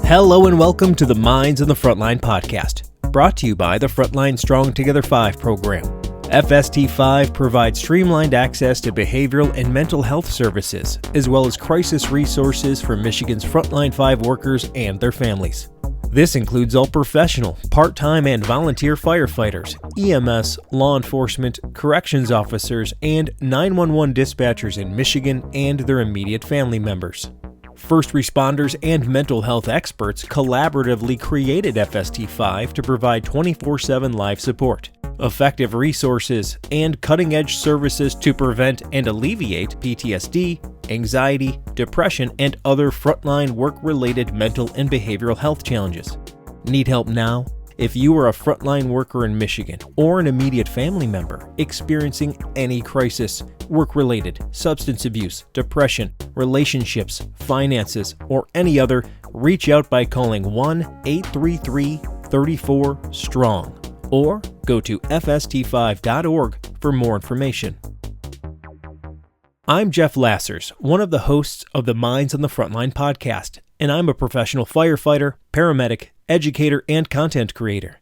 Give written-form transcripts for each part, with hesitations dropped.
Hello and welcome to the Minds on the Frontline podcast, brought to you by the Frontline Strong Together 5 program. FST5 provides streamlined access to behavioral and mental health services, as well as crisis resources for Michigan's Frontline 5 workers and their families. This includes all professional, part-time, and volunteer firefighters, EMS, law enforcement, corrections officers, and 911 dispatchers in Michigan and their immediate family members. First responders and mental health experts collaboratively created FST5 to provide 24/7 live support, effective resources, and cutting-edge services to prevent and alleviate PTSD, anxiety, depression, and other frontline work-related mental and behavioral health challenges. Need help now? If you are a frontline worker in Michigan or an immediate family member experiencing any crisis, work-related, substance abuse, depression, relationships, finances, or any other, reach out by calling 1-833-34-STRONG or go to fst5.org for more information. I'm Jeff Lassers, one of the hosts of the Minds on the Frontline podcast, and I'm a professional firefighter, paramedic, educator, and content creator.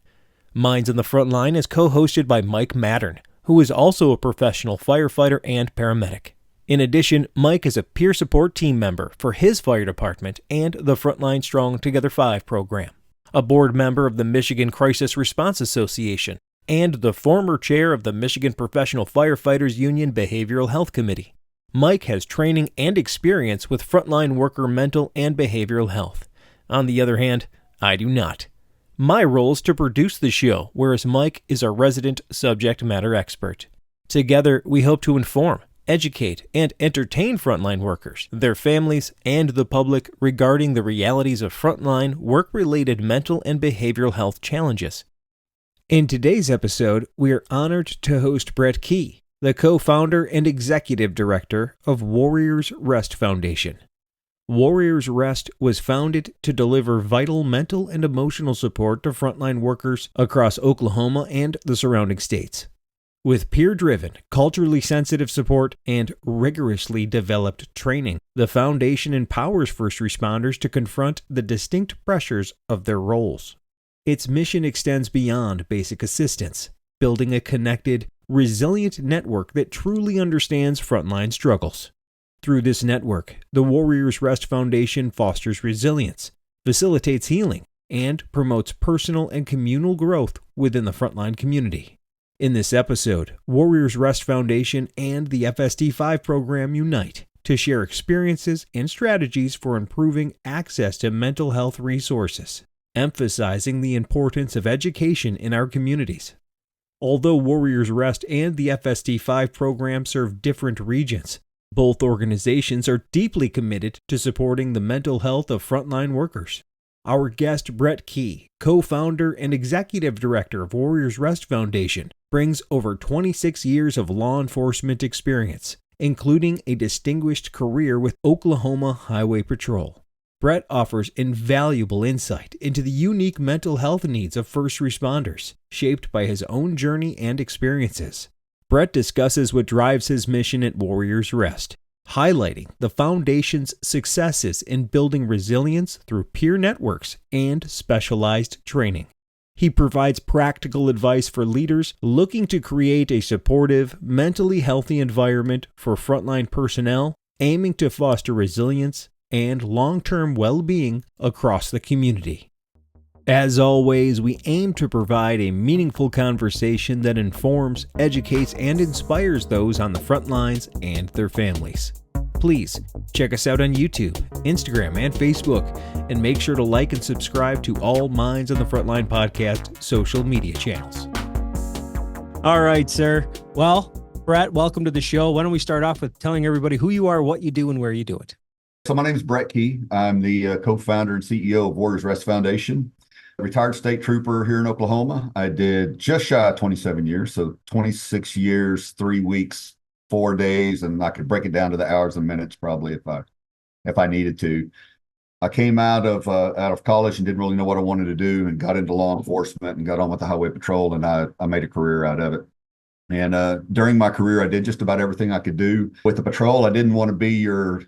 Minds on the Frontline is co-hosted by Mike Mattern, who is also a professional firefighter and paramedic. In addition, Mike is a peer support team member for his fire department and the Frontline Strong Together 5 program, a board member of the Michigan Crisis Response Association, and the former chair of the Michigan Professional Firefighters Union Behavioral Health Committee. Mike has training and experience with frontline worker mental and behavioral health. On the other hand, I do not. My role is to produce the show, whereas Mike is our resident subject matter expert. Together, we hope to inform, educate, and entertain frontline workers, their families, and the public regarding the realities of frontline work-related mental and behavioral health challenges. In today's episode, we are honored to host Brett Key, the co-founder and executive director of Warriors Rest Foundation. Warriors Rest was founded to deliver vital mental and emotional support to frontline workers across Oklahoma and the surrounding states. With peer-driven, culturally sensitive support and rigorously developed training, the foundation empowers first responders to confront the distinct pressures of their roles. Its mission extends beyond basic assistance, building a connected, resilient network that truly understands frontline struggles. Through this network, the Warriors Rest Foundation fosters resilience, facilitates healing, and promotes personal and communal growth within the frontline community. In this episode, Warriors Rest Foundation and the FST5 program unite to share experiences and strategies for improving access to mental health resources, emphasizing the importance of education in our communities. Although Warriors Rest and the FST5 program serve different regions, both organizations are deeply committed to supporting the mental health of frontline workers. Our guest, Brett Key, co-founder and executive director of Warriors Rest Foundation, brings over 26 years of law enforcement experience, including a distinguished career with Oklahoma Highway Patrol. Brett offers invaluable insight into the unique mental health needs of first responders, shaped by his own journey and experiences. Brett discusses what drives his mission at Warriors Rest, highlighting the foundation's successes in building resilience through peer networks and specialized training. He provides practical advice for leaders looking to create a supportive, mentally healthy environment for frontline personnel, aiming to foster resilience and long-term well-being across the community. As always, we aim to provide a meaningful conversation that informs, educates, and inspires those on the front lines and their families. Please check us out on YouTube, Instagram, and Facebook, and make sure to like and subscribe to all Minds on the Frontline podcast social media channels. All right, sir. Well, Brett, welcome to the show. Why don't we start off with telling everybody who you are, what you do, and where you do it? So my name is Brett Key. I'm the co-founder and CEO of Warriors Rest Foundation. Retired state trooper here in Oklahoma. I did just shy of 27 years, so 26 years, 3 weeks, 4 days, and I could break it down to the hours and minutes probably if I needed to. I came out of college and didn't really know what I wanted to do, and got into law enforcement and got on with the Highway Patrol, and I made a career out of it. And during my career, I did just about everything I could do with the patrol. I didn't want to be your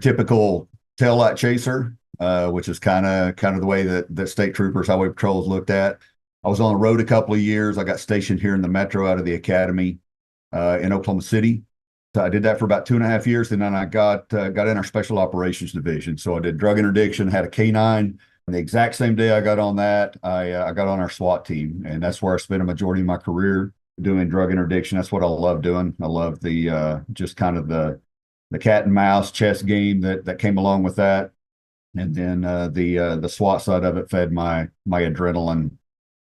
typical taillight chaser. which is kind of the way that state troopers, highway patrols looked at. I was on the road a couple of years. I got stationed here in the metro out of the academy in Oklahoma City. So I did that for about 2.5 years, and then I got in our special operations division. So I did drug interdiction, had a K9. And the exact same day I got on that, I got on our SWAT team, and that's where I spent a majority of my career doing drug interdiction. That's what I love doing. I love the just kind of the cat and mouse chess game that came along with that, and then the SWAT side of it fed my adrenaline,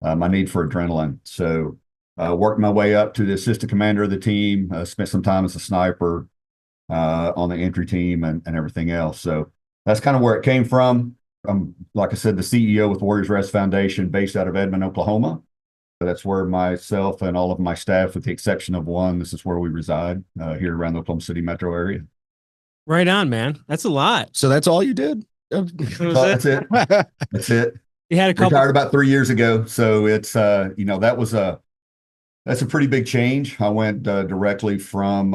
my need for adrenaline. So worked my way up to the assistant commander of the team. Spent some time as a sniper on the entry team and everything else. So that's kind of where it came from. I'm, like I said, the CEO with Warriors Rest Foundation, based out of Edmond, Oklahoma. So that's where myself and all of my staff, with the exception of one, this is where we reside here around the Oklahoma City metro area. Right on, man. That's a lot. So that's all you did? That's it. That's it. You had a couple. Retired about 3 years ago. So it's, that's a pretty big change. I went directly from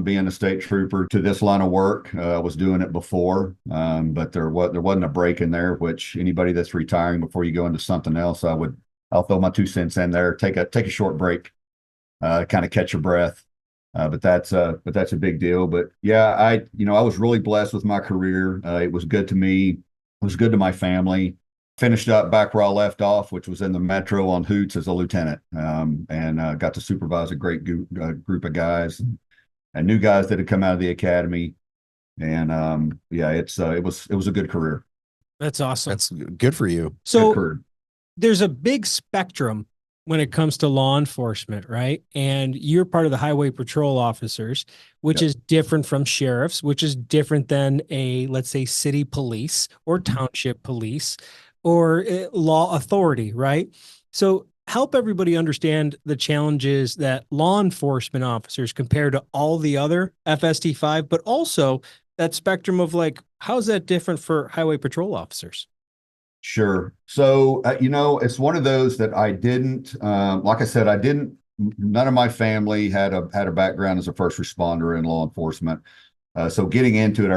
being a state trooper to this line of work. I was doing it before, but there wasn't a break in there. Which anybody that's retiring before you go into something else, I'll throw my 2 cents in there. Take a short break, kind of catch your breath. But that's a big deal. But yeah, I was really blessed with my career. It was good to me. It was good to my family. Finished up back where I left off, which was in the metro on Hoots as a lieutenant, and got to supervise a great group of guys and new guys that had come out of the academy. And yeah, it was a good career. That's awesome. That's good for you. So there's a big spectrum when it comes to law enforcement, right? And you're part of the highway patrol officers, which is different from sheriffs, which is different than let's say, city police or township police or law authority, right? So help everybody understand the challenges that law enforcement officers compare to all the other FST5, but also that spectrum of how's that different for highway patrol officers? Sure. So, it's one of those that I didn't, like I said, none of my family had a background as a first responder in law enforcement. So getting into it,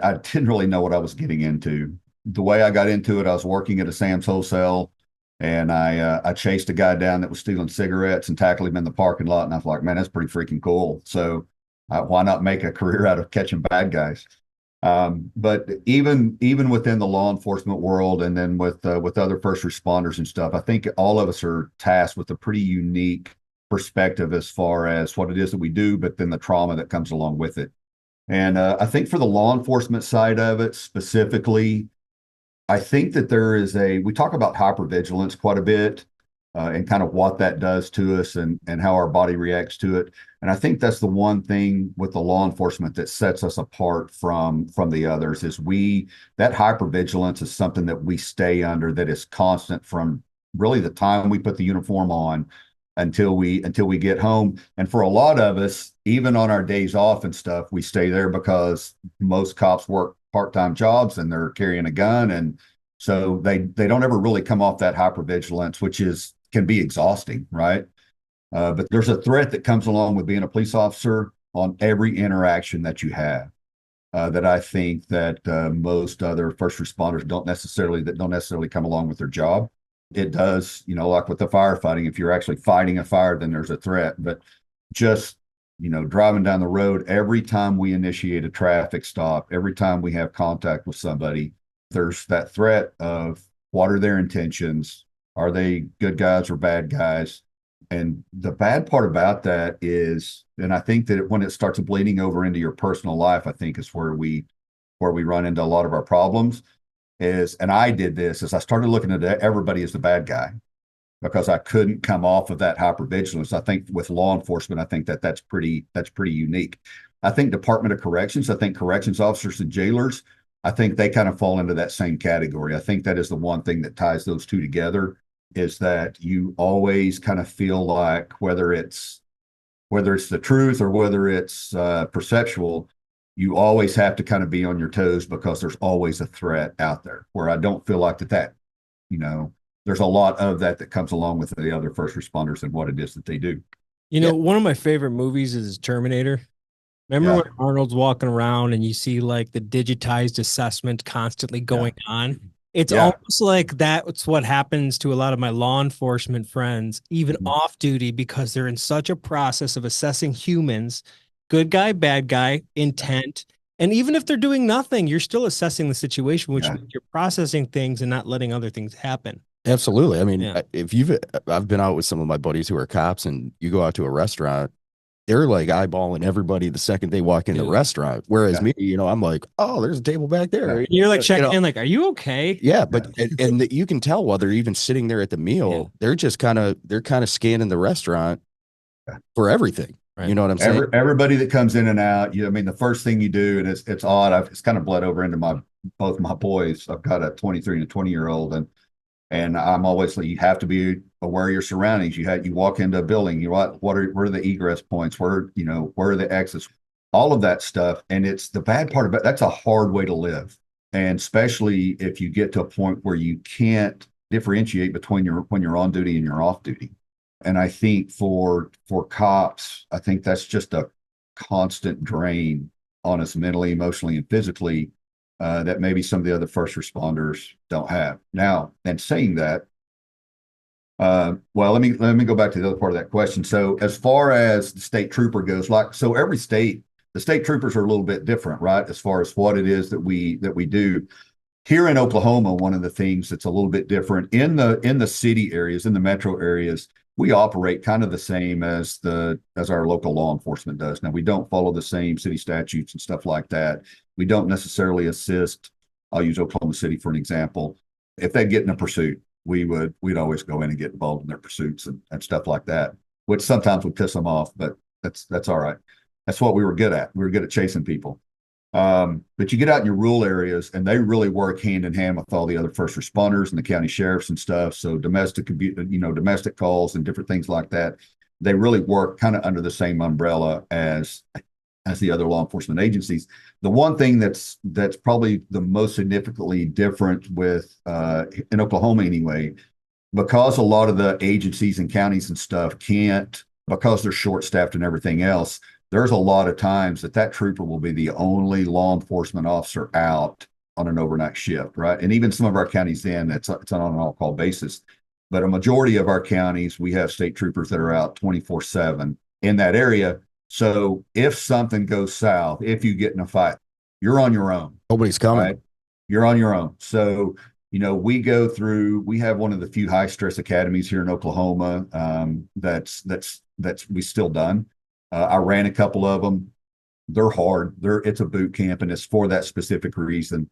I didn't really know what I was getting into. The way I got into it, I was working at a Sam's Wholesale, and I chased a guy down that was stealing cigarettes and tackled him in the parking lot. And I was like, man, that's pretty freaking cool. So why not make a career out of catching bad guys? But even within the law enforcement world, and then with other first responders and stuff, I think all of us are tasked with a pretty unique perspective as far as what it is that we do, but then the trauma that comes along with it. And I think for the law enforcement side of it specifically, I think that we talk about hypervigilance quite a bit, and kind of what that does to us and how our body reacts to it. And I think that's the one thing with the law enforcement that sets us apart from the others is that hypervigilance is something that we stay under, that is constant from really the time we put the uniform on until we get home. And for a lot of us, even on our days off and stuff, we stay there because most cops work part-time jobs and they're carrying a gun. And so they don't ever really come off that hypervigilance, which can be exhausting, right? But there's a threat that comes along with being a police officer on every interaction that you have, that I think that most other first responders don't necessarily come along with their job. It does, like with the firefighting, if you're actually fighting a fire, then there's a threat. But just, driving down the road, every time we initiate a traffic stop, every time we have contact with somebody, there's that threat of what are their intentions? Are they good guys or bad guys? And the bad part about that is, and I think that when it starts bleeding over into your personal life, I think is where we run into a lot of our problems and I did this, is I started looking at everybody as the bad guy because I couldn't come off of that hypervigilance. I think with law enforcement, I think that's pretty unique. I think Department of Corrections, I think corrections officers and jailers, I think they kind of fall into that same category. I think that is the one thing that ties those two together, is that you always kind of feel like whether it's the truth or whether it's perceptual, you always have to kind of be on your toes because there's always a threat out there, where I don't feel like that, there's a lot of that comes along with the other first responders and what it is that they do. One of my favorite movies is Terminator. Remember Yeah. when Arnold's walking around and you see like the digitized assessment constantly Yeah. going on? It's Yeah. almost like that's what happens to a lot of my law enforcement friends, even Mhm. off duty, because they're in such a process of assessing humans, good guy, bad guy, intent. And even if they're doing nothing, you're still assessing the situation, which Yeah. means you're processing things and not letting other things happen. Absolutely. I mean, Yeah. I've been out with some of my buddies who are cops, and you go out to a restaurant, they're like eyeballing everybody the second they walk in the Yeah. restaurant. Whereas Yeah. me, I'm like, oh, there's a table back there. Yeah. You're like You checking know, in, like, are you okay? yeah, Yeah. but you can tell while they're even sitting there at the Yeah. meal, they're kind of scanning the restaurant Yeah. for everything. Right. You know what I'm saying? Everybody that comes in and out, I mean, the first thing you do, and it's odd. It's kind of bled over into both my boys. I've got a 23 and a 20-year-old, and I'm always like, you have to be aware of your surroundings. You walk into a building, where are the egress points? Where are the exits? All of that stuff. And it's the bad part about that's a hard way to live. And especially if you get to a point where you can't differentiate between when you're on duty and you're off duty. And I think for cops, I think that's just a constant drain on us mentally, emotionally, and physically, that maybe some of the other first responders don't have. Now, and saying that, well, let me go back to the other part of that question. So, as far as the state trooper goes, every state, the state troopers are a little bit different, right? As far as what it is that we do. Here in Oklahoma, one of the things that's a little bit different in the city areas, in the metro areas, we operate kind of the same as our local law enforcement does. Now, we don't follow the same city statutes and stuff like that. We don't necessarily assist. I'll use Oklahoma City for an example. If they get in a pursuit, we'd always go in and get involved in their pursuits and stuff like that, which sometimes would piss them off, but that's all right. That's what we were good at. We were good at chasing people. But you get out in your rural areas and they really work hand in hand with all the other first responders and the county sheriffs and stuff. So domestic calls and different things like that, they really work kind of under the same umbrella as the other law enforcement agencies. The one thing that's probably the most significantly different with in Oklahoma anyway, because a lot of the agencies and counties and stuff can't, because they're short staffed and everything else, there's a lot of times that trooper will be the only law enforcement officer out on an overnight shift, right? And even some of our counties, then it's on an all-call basis. But a majority of our counties, we have state troopers that are out 24/7 in that area. So if something goes south, if you get in a fight, you're on your own. Nobody's coming. Right? You're on your own. So we have one of the few high stress academies here in Oklahoma. That's we still done. I ran a couple of them. They're hard. It's a boot camp, and it's for that specific reason.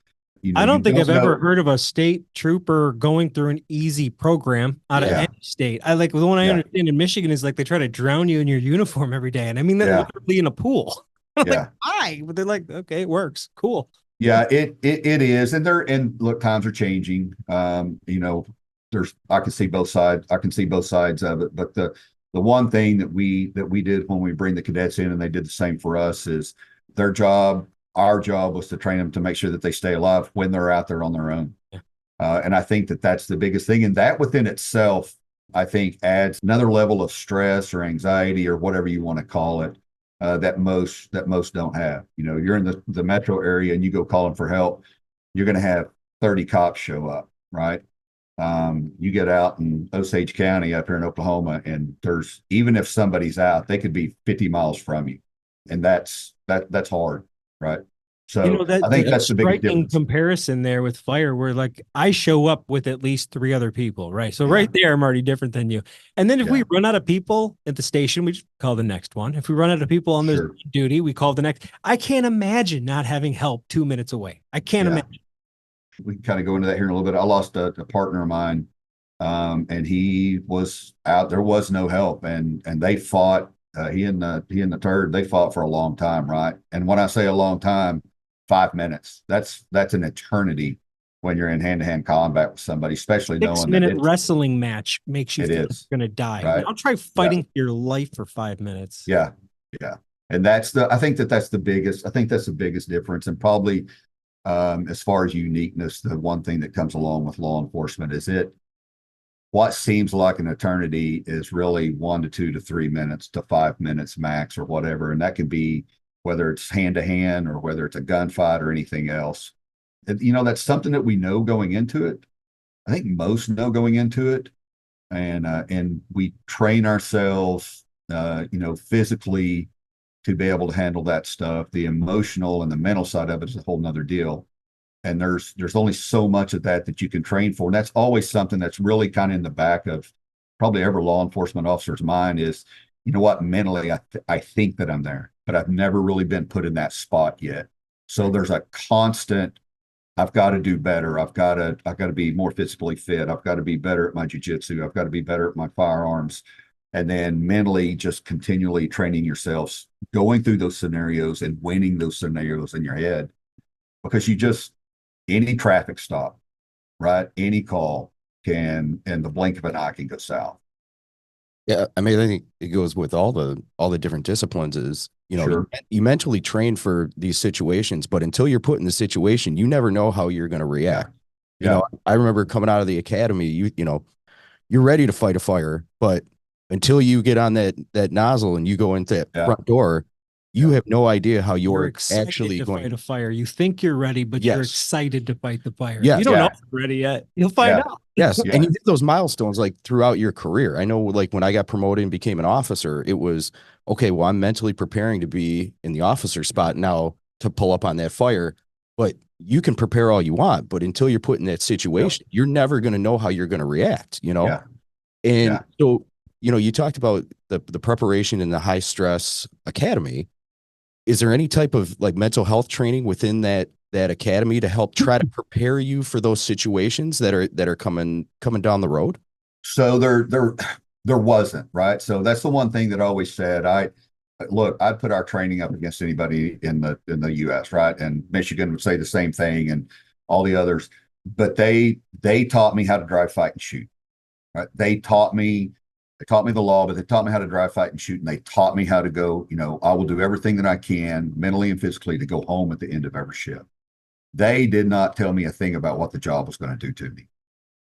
I don't think I've ever know. heard of a state trooper going through an easy program out of Yeah. any state. I like the one I Yeah. understand in Michigan is like they try to drown you in your uniform every day. And I mean that Yeah. literally in a pool. I'm like, Yeah. why? But they're like, okay, it works. Cool. Yeah, it is. And look, times are changing. I can see both sides. I can see both sides of it. But the one thing that we did when we bring the cadets in, and they did the same for us, is our job was to train them to make sure that they stay alive when they're out there on their own. Yeah. And I think that that's the biggest thing. And that within itself, I think, adds another level of stress or anxiety or whatever you want to call it, that most don't have. You're in the metro area and you go calling for help, you're going to have 30 cops show up, right? You get out in Osage County up here in Oklahoma, and even if somebody's out, they could be 50 miles from you, and that's hard, right? So That I think there's that's the biggest striking difference. comparison there with fire, where like I show up with at least 3 other people, right? So Yeah. right there, I'm already different than you. And then if we Yeah. run out of people at the station, we just call the next one. If we run out of people on this Sure. duty, we call the next. I can't imagine not having help 2 minutes away. I can't Yeah. imagine. We can kind of go into that here in a little bit. I lost a partner of mine, and he was out. There was no help, and they fought. He and the third, they fought for a long time, right? And when I say a long time, 5 minutes. That's an eternity when you're in hand-to-hand combat with somebody, especially knowing that 6 minute wrestling match makes you it feel like is, you're gonna die. right? Now try fighting for your life for 5 minutes. Yeah, yeah. And I think that's the biggest. I think that's the biggest difference, and probably as far as uniqueness, the one thing that comes along with law enforcement is what seems like an eternity is really 1 to 2 to 3 minutes to 5 minutes max or whatever. And that can be whether it's hand to hand or whether it's a gunfight or anything else. That's something that we know going into it. I think most know going into it, and we train ourselves, physically to be able to handle that stuff. The emotional and the mental side of it is a whole nother deal. And there's only so much of that you can train for. And that's always something that's really kind of in the back of probably every law enforcement officer's mind is, you know what, mentally, I think that I'm there, but I've never really been put in that spot yet. So there's a constant, I've got to do better. I've got to be more physically fit. I've got to be better at my jujitsu. I've got to be better at my firearms. And then mentally just continually training yourselves, going through those scenarios and winning those scenarios in your head. Because any traffic stop, right? Any call can, in the blink of an eye, can go south. Yeah, I mean, I think it goes with all the different disciplines. Is Sure. you mentally train for these situations, but until you're put in the situation, you never know how you're going to react. Yeah. I remember coming out of the academy, you're ready to fight a fire, but until you get on that nozzle and you go into that front door, you have no idea how you're actually to going fight a fire. You think you're ready, but you're Yes. excited to fight the fire. Yes. You don't know Yeah. if you're ready yet. You'll find Yeah. out. Yes. Yeah. And you hit those milestones like throughout your career. I know, like when I got promoted and became an officer, it was okay, well, I'm mentally preparing to be in the officer spot now to pull up on that fire. But you can prepare all you want, but until you're put in that situation, you're never going to know how you're going to react, Yeah. And Yeah. so, you talked about the preparation in the high stress academy. Is there any type of like mental health training within that academy to help try to prepare you for those situations that are coming down the road? So there wasn't, right? So that's the one thing that I always said. I'd put our training up against anybody in the US, right? And Michigan would say the same thing and all the others. But they taught me how to drive, fight, and shoot. Right? They taught me the law, but they taught me how to drive, fight, and shoot. And they taught me how to go, I will do everything that I can mentally and physically to go home at the end of every shift. They did not tell me a thing about what the job was going to do to me.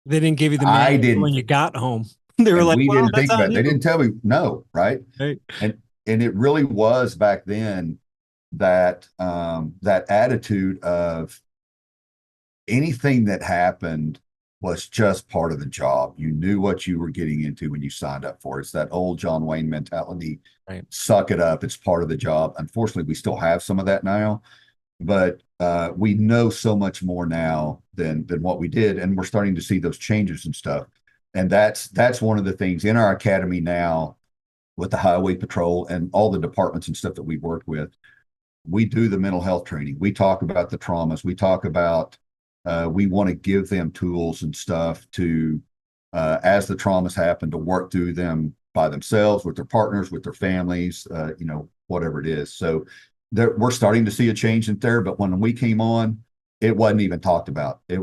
They didn't give you the I manual didn't, when you got home. They were and like, we "Well, didn't that's think about on it. They you." didn't tell me no, right? Right. And it really was back then that attitude of anything that happened was just part of the job. You knew what you were getting into when you signed up for it. It's that old John Wayne mentality. Right. Suck it up. It's part of the job. Unfortunately, we still have some of that now, but we know so much more now than what we did, and we're starting to see those changes and stuff. And that's one of the things in our academy now with the highway patrol and all the departments and stuff that we work with. We do the mental health training. We talk about the traumas. We talk about we want to give them tools and stuff to, as the traumas happen, to work through them by themselves, with their partners, with their families, whatever it is. So we're starting to see a change in there. But when we came on, it wasn't even talked about. It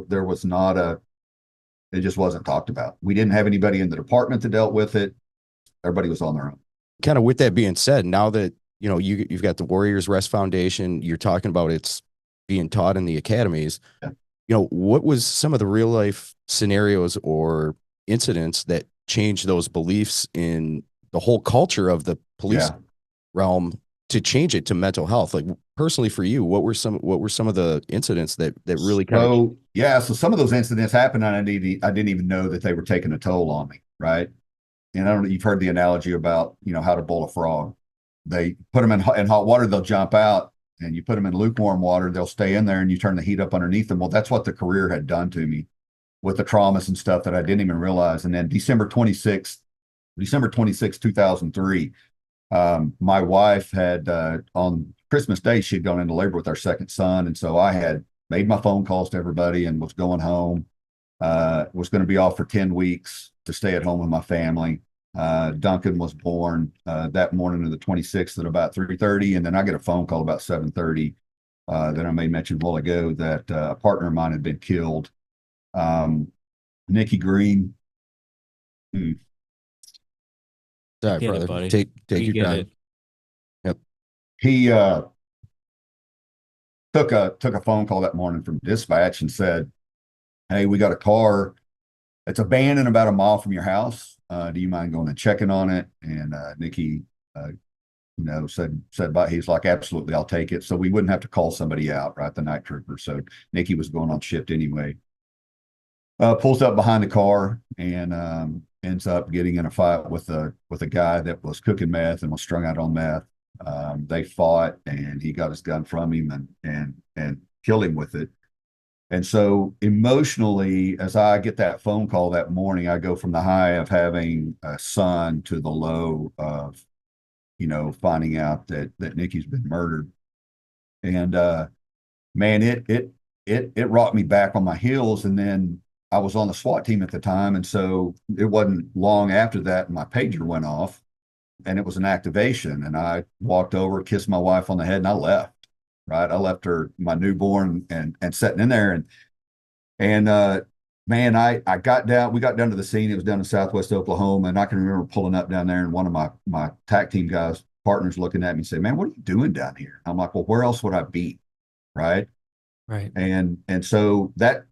just wasn't talked about. We didn't have anybody in the department that dealt with it. Everybody was on their own. Kind of with that being said, now that, you've got the Warriors Rest Foundation, you're talking about it's being taught in the academies. Yeah. What was some of the real life scenarios or incidents that changed those beliefs in the whole culture of the police realm to change it to mental health? Like personally for you, what were some of the incidents that really kind of so some of those incidents happened and I didn't even know that they were taking a toll on me, right? And I don't know, you've heard the analogy about, how to boil a frog. They put them in hot water, they'll jump out, and you put them in lukewarm water, they'll stay in there, and you turn the heat up underneath them. Well, that's what the career had done to me with the traumas and stuff that I didn't even realize. And then December 26, 2003, my wife had, on Christmas Day, she'd gone into labor with our second son. And so I had made my phone calls to everybody and was going home, was going to be off for 10 weeks to stay at home with my family. Duncan was born that morning of the 26th at about 3:30, and then I get a phone call about 7:30 that I made mention a while ago that a partner of mine had been killed. Nikki Green. Sorry, Get it, brother. buddy. Take We your get time. it. Yep. He took a phone call that morning from dispatch and said, "Hey, we got a car. It's abandoned about a mile from your house. Do you mind going and checking on it?" And Nikki said, but he's like, absolutely, I'll take it. So we wouldn't have to call somebody out, right? The night trooper. So Nikki was going on shift anyway. Pulls up behind the car and ends up getting in a fight with a guy that was cooking meth and was strung out on meth. They fought, and he got his gun from him and killed him with it. And so emotionally, as I get that phone call that morning, I go from the high of having a son to the low of, finding out that Nikki's been murdered. And man, it rocked me back on my heels. And then I was on the SWAT team at the time, and so it wasn't long after that my pager went off, and it was an activation. And I walked over, kissed my wife on the head, and I left. Right, I left her, my newborn, and sitting in there, and man, I got down. We got down to the scene. It was down in Southwest Oklahoma, and I can remember pulling up down there, and one of my TAC team guys, partners, looking at me and say, "Man, what are you doing down here?" I'm like, "Well, where else would I be?" Right. Right. And so that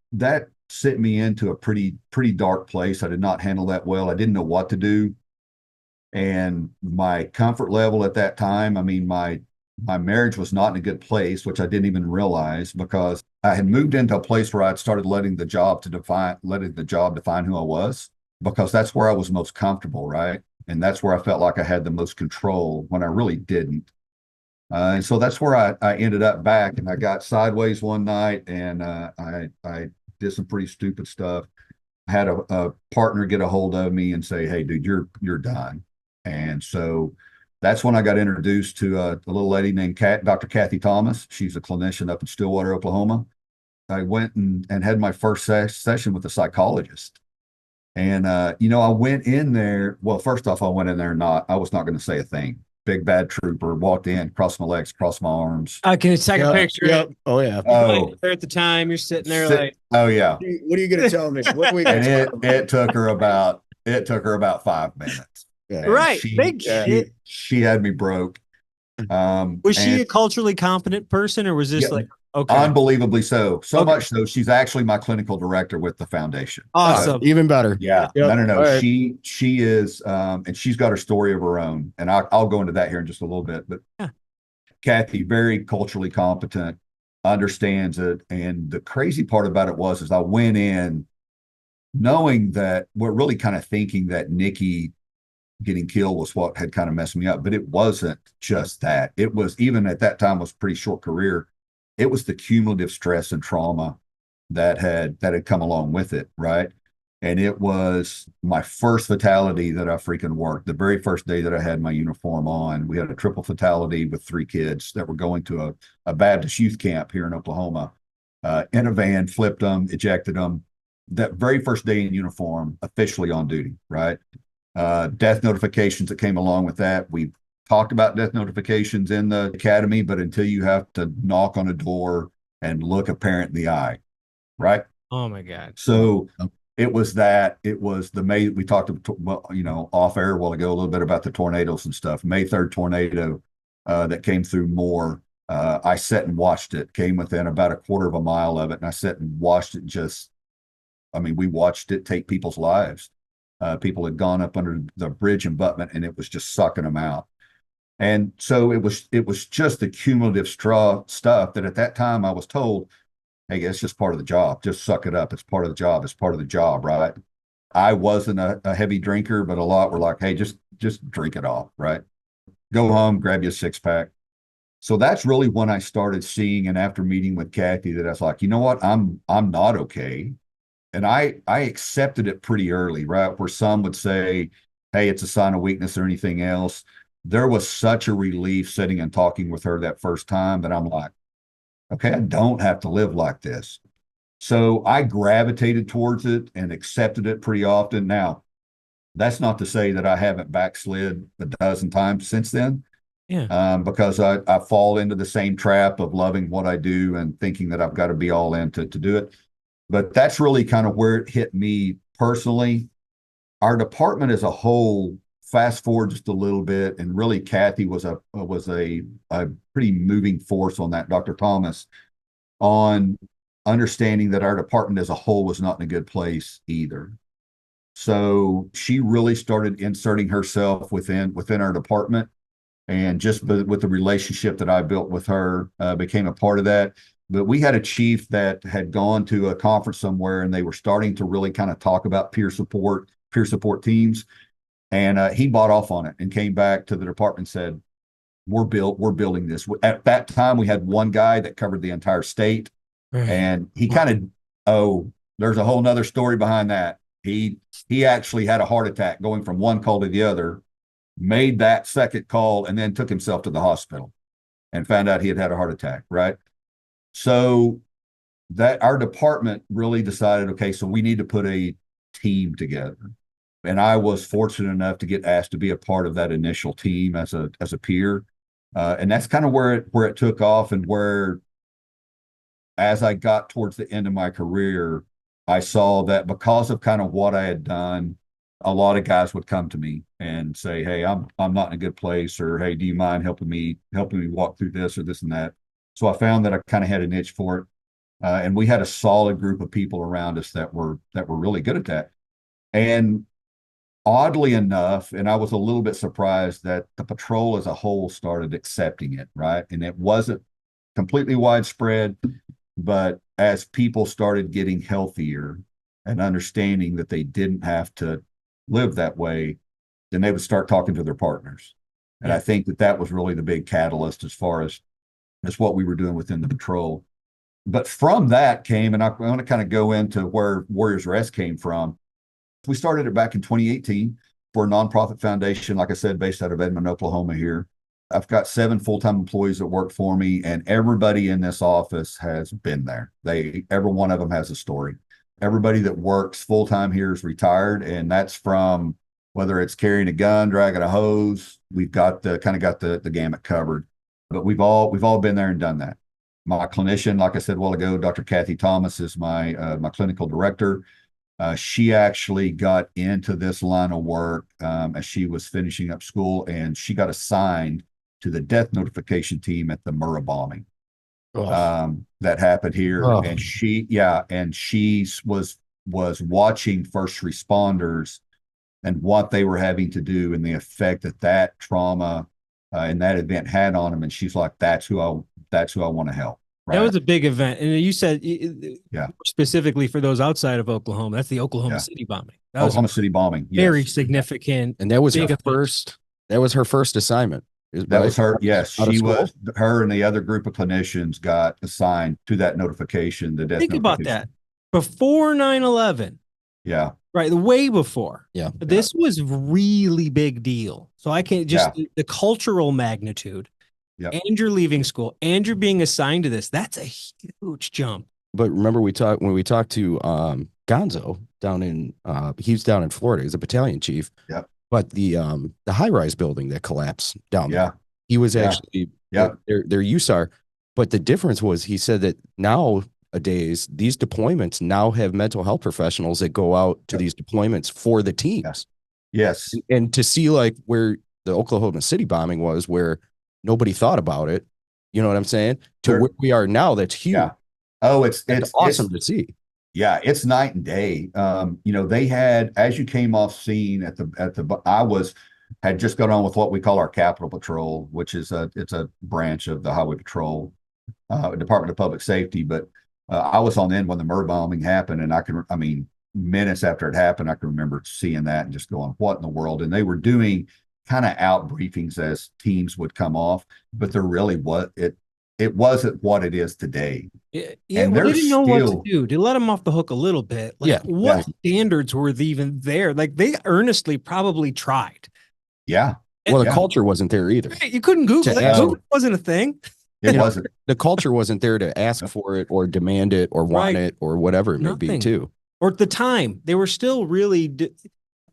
sent me into a pretty dark place. I did not handle that well. I didn't know what to do. And my comfort level at that time, I mean, my marriage was not in a good place, which I didn't even realize, because I had moved into a place where I'd started letting the job define who I was, because that's where I was most comfortable, right? And that's where I felt like I had the most control, when I really didn't. And so that's where I ended up back, and I got sideways one night, and I did some pretty stupid stuff. I had a partner get a hold of me and say, "Hey, dude, you're done." And so that's when I got introduced to a little lady named Dr. Kathy Thomas. She's a clinician up in Stillwater, Oklahoma. I went and had my first session with a psychologist. And, I went in there. Well, first off, I went in there I was not going to say a thing. Big bad trooper, walked in, crossed my legs, crossed my arms. Can you take a picture? Yep. Oh, yeah. There at the time, you're sitting there like, oh, yeah. What are you going to tell me? What are we going And it took her about 5 minutes. Yeah. right. She had me broke. Was she a culturally competent person, or was this Yeah, like, okay, unbelievably so Okay. much so she's actually my clinical director with the foundation. awesome? Even better. Yeah. Yep. No. All right. She is, and she's got her story of her own, and I'll go into that here in just a little bit. But Yeah. Kathy, very culturally competent, understands it. And the crazy part about it is I went in knowing that, we're really kind of thinking that Nikki getting killed was what had kind of messed me up, but it wasn't just that. It was, even at that time, was a pretty short career. It was the cumulative stress and trauma that had come along with it, right? And it was my first fatality that I freaking worked. The very first day that I had my uniform on, we had a triple fatality with 3 kids that were going to a Baptist youth camp here in Oklahoma, in a van, flipped them, ejected them. That very first day in uniform, officially on duty, right? Death notifications that came along with that. We talked about death notifications in the academy, but until you have to knock on a door and look a parent in the eye, right? Oh my God. So it was the May, we talked, off air a while ago, a little bit about the tornadoes and stuff. May 3rd tornado that came through Moore. I sat and watched it, came within about a quarter of a mile of it. And I sat and watched it we watched it take people's lives. People had gone up under the bridge abutment, and it was just sucking them out. And so it was just the cumulative stuff that at that time I was told, "Hey, it's just part of the job. Just suck it up. It's part of the job. It's part of the job," right? I wasn't a heavy drinker, but a lot were like, "Hey, just drink it off, right? Go home, grab you a 6-pack." So that's really when I started seeing, and after meeting with Kathy, that I was like, you know what? I'm not okay. And I accepted it pretty early, right? Where some would say, "Hey, it's a sign of weakness," or anything else. There was such a relief sitting and talking with her that first time that I'm like, okay, I don't have to live like this. So I gravitated towards it and accepted it pretty often. Now, that's not to say that I haven't backslid a dozen times since then. Yeah. Because I fall into the same trap of loving what I do and thinking that I've got to be all in to do it. But that's really kind of where it hit me personally. Our department as a whole, fast forward just a little bit, and really Kathy was a pretty moving force on that, Dr. Thomas, on understanding that our department as a whole was not in a good place either. So she really started inserting herself within our department. And just with the relationship that I built with her, became a part of that. But we had a chief that had gone to a conference somewhere, and they were starting to really kind of talk about peer support teams. And he bought off on it and came back to the department and said, we're building this. At that time, we had one guy that covered the entire state. Right. And he kind of, there's a whole nother story behind that. He actually had a heart attack going from one call to the other, made that second call, and then took himself to the hospital and found out he had a heart attack, right? So that our department really decided, okay, so we need to put a team together. And I was fortunate enough to get asked to be a part of that initial team as a peer. And that's kind of where it took off, and where, as I got towards the end of my career, I saw that because of kind of what I had done, a lot of guys would come to me and say, hey, I'm not in a good place, or hey, do you mind helping me walk through this or this and that? So I found that I kind of had an itch for it. And we had a solid group of people around us that were really good at that. And oddly enough, and I was a little bit surprised, that the patrol as a whole started accepting it, right? And it wasn't completely widespread, but as people started getting healthier and understanding that they didn't have to live that way, then they would start talking to their partners. And I think that was really the big catalyst as far as what we were doing within the patrol. But from that came, and I want to kind of go into where Warriors Rest came from. We started it back in 2018 for a nonprofit foundation, like I said, based out of Edmond, Oklahoma here. I've got 7 full-time employees that work for me, and everybody in this office has been there. Every one of them has a story. Everybody that works full-time here is retired, and that's from whether it's carrying a gun, dragging a hose. We've got the gamut covered. But we've all been there and done that. My clinician, like I said a while ago, Dr. Kathy Thomas, is my clinical director. She actually got into this line of work as she was finishing up school, and she got assigned to the death notification team at the Murrah bombing that happened here. And she was watching first responders and what they were having to do and the effect that trauma and that event had on them. And she's like, that's who I want to help. Right? That was a big event. And you said, specifically for those outside of Oklahoma, that's the Oklahoma City bombing. That Oklahoma City bombing. Very significant. And that was her first assignment. That was her. Yes, her and the other group of clinicians got assigned to that notification. The death. Think about that. Before 9/11. Yeah. Right. Way before. Yeah. This was really big deal. So I can't the cultural magnitude. Yep. And you're leaving school and you're being assigned to this. That's a huge jump. But remember, when we talked to Gonzo down in he's down in Florida. He's a battalion chief. Yep. But the high-rise building that collapsed down there, he was actually their USAR. But the difference was, he said that nowadays these deployments now have mental health professionals that go out to these deployments for the teams. Yes. And to see like where the Oklahoma City bombing was, where nobody thought about it, you know what I'm saying? To where we are now, that's huge. Yeah. Oh, it's awesome to see. Yeah, it's night and day. They had, as you came off scene had just got on with what we call our Capitol Patrol, which is it's a branch of the Highway Patrol, Department of Public Safety. But I was on end when the Murrah bombing happened, and minutes after it happened, I can remember seeing that and just going, what in the world? And they were doing kind of out briefings as teams would come off, but there really it wasn't what it is today. Yeah, and they didn't know what to do. They let them off the hook a little bit. What standards were even there? Like, they earnestly probably tried. Yeah. Well, the culture wasn't there either. You couldn't Google it. Google wasn't a thing. It wasn't. The culture wasn't there to ask for it or demand it or want it or whatever it may be too. Or at the time, they were still really